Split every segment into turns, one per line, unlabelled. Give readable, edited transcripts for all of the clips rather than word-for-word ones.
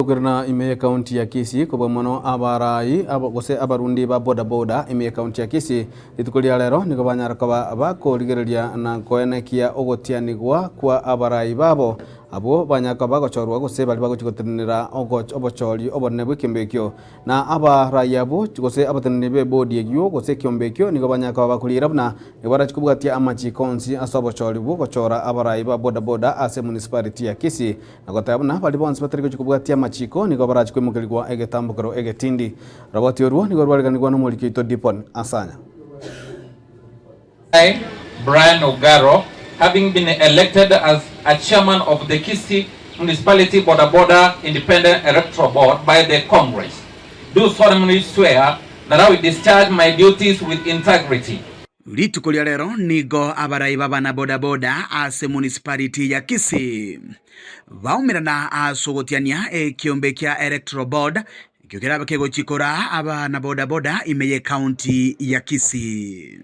Tukwirana ime kaunti ya Kisii kwa mono abarai gose abarundi ba boda boda ime kaunti ya Kisii itukulia lero niko banyaraka bakorigereria na koenekia ogotianigwa kwa abarai babo abo banyaka bagochorwa gose bali bagochikotenera obochori obone bw'ikimbekyo na abarai abo gose abatenene be bodi egyo gose kyombekyo niko banyaka bakulira buna nibarachikubwatia amachikonsi asobochori bwo gochora abarai ba boda boda ase municipality ya Kisii na gotabuna bali bonse batariko chikubwatia amachiko niko barachikwemukeligwa egetambukero egetindi roboti oruo niko rwariganirwa n'omurikito Dipon Asanya.
Brian Ogaro, having been elected as a chairman of the Kisii Municipality Boda Boda Independent Electoral Board by the Congress, do solemnly swear that I will discharge my duties with integrity.
Litukulia lero nigo abarai babana boda boda ase municipality ya Kisii baumirana asogotiania kiombe kia electoral board kiokera bakegochikora abana boda boda imeye county ya Kisii.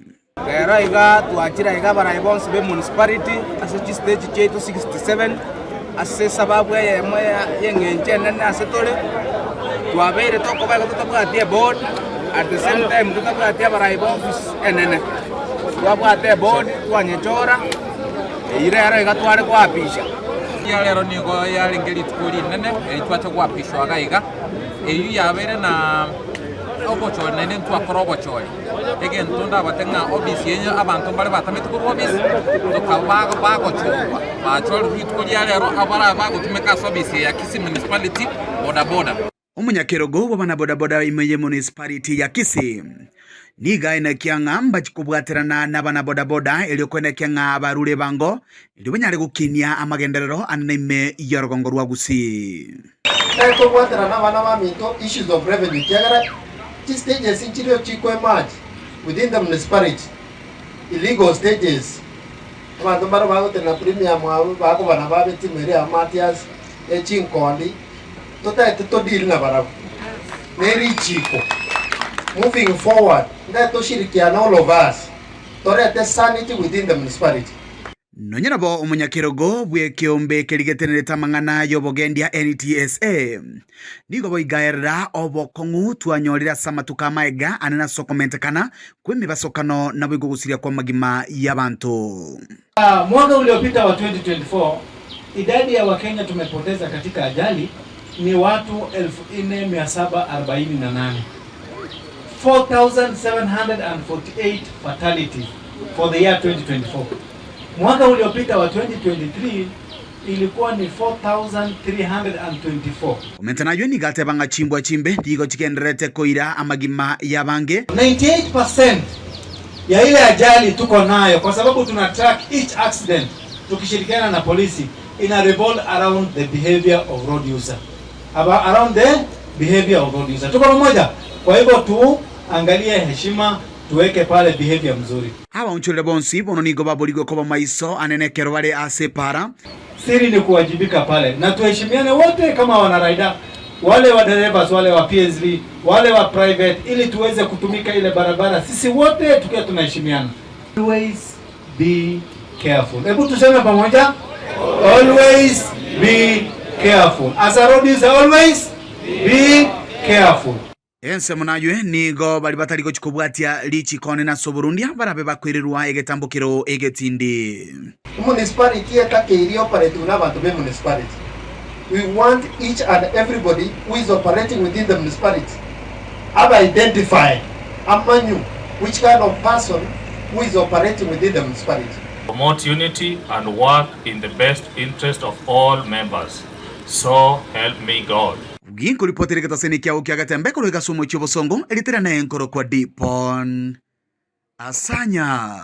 Lero iga tuachira iga barai bonse be municipality ase stage chetu 67 ase sababu yemwe yengenje nene ase tole twabere toko baga tutabwatie board at the same time tutabwatie barai bonse enene twabwate board twanyechora ire ara iga tware kwapisha
ya lero nigo yari ngeli tukuri nene twate kwapishwa agaiga eyu yabere na obochori nene twakora obochori again tunda batenga obisi yenye abantu bali batamete ku obisi tukabaga bagochorwa bachori tukuri ya lero abara bagotumeka obisi ya Kisii Municipality boda boda
Omunyakerogo wabana boda boda imeye municipality ya Kisii niga ina kiangamba chikubwaterana na bana boda boda eliokwenda kianga barure bango ilibanyare gukinia amagenderero anime yorogongo rwa Gusii.
Eko bwaterana bana baminto issues of revenue kiagara stages inchirio chikwe match within the municipality illegal stages abantu baro bagotena premium waru bako bana babeti mere amatias echinkondi to deal na barabu neri chiko. Moving forward, that to shirikiana all of us to rete sanity within the municipality.
Nonyana bo omunyakerogo bwe kiombe keligetenereta mangana yobogendia NTSA nigo boigaerera obokongu twanyorira samatuka maega anena sokomentekana kwemibasokano na bwigugusiria kwa magima y'abantu.
Mwaka uliopita wa 2024 idadi ya Wakenya tumepoteza katika ajali ni watu 4748. 4,748 fatalities for the year 2024. Mwaka uliopita wa 2023 ilikuwa ni 4,324.
Umentanayo ni gate banga chimbwa chimbe ndigo chikenderete koira amagima yabange.
98% ya ile ajali tuko nayo kwa sababu tuna track each accident tukishirikiana na polisi ina revolve around the behavior of road user. Around the behavior of road user. Tuko pamoja. Kwa hivyo tu angalia heshima tuweke pale behavior mzuri.
Hawa unchule bonsi bono nigo baboligo koba maiso anenekero wale ase para.
Siri ni kuwajibika pale na tuheshimiane wote kama wanaraida wale wa drivers wale wa PSV wale wa private ili tuweze kutumika ile barabara sisi wote tukiwa tunaheshimiana. Always be careful. Hebu tuseme pamoja. Always be careful. As a road user always be careful.
Ense munaywe nigo bali batariko chikubwatia lichi kone na soburundia barabe bakwirirwa egetambukiro egetindi.
Municipality iri operating na bantu be municipality. We want each and everybody who is operating within the municipality have identified amanyu which kind of person who is operating within the municipality.
Promote unity and work in the best interest of all members. So help me God.
Ginko ripoti rikataseni kia ukiagatembe kuloika sumo chobosongo elitera na enkoro kwa Dipon Asanya.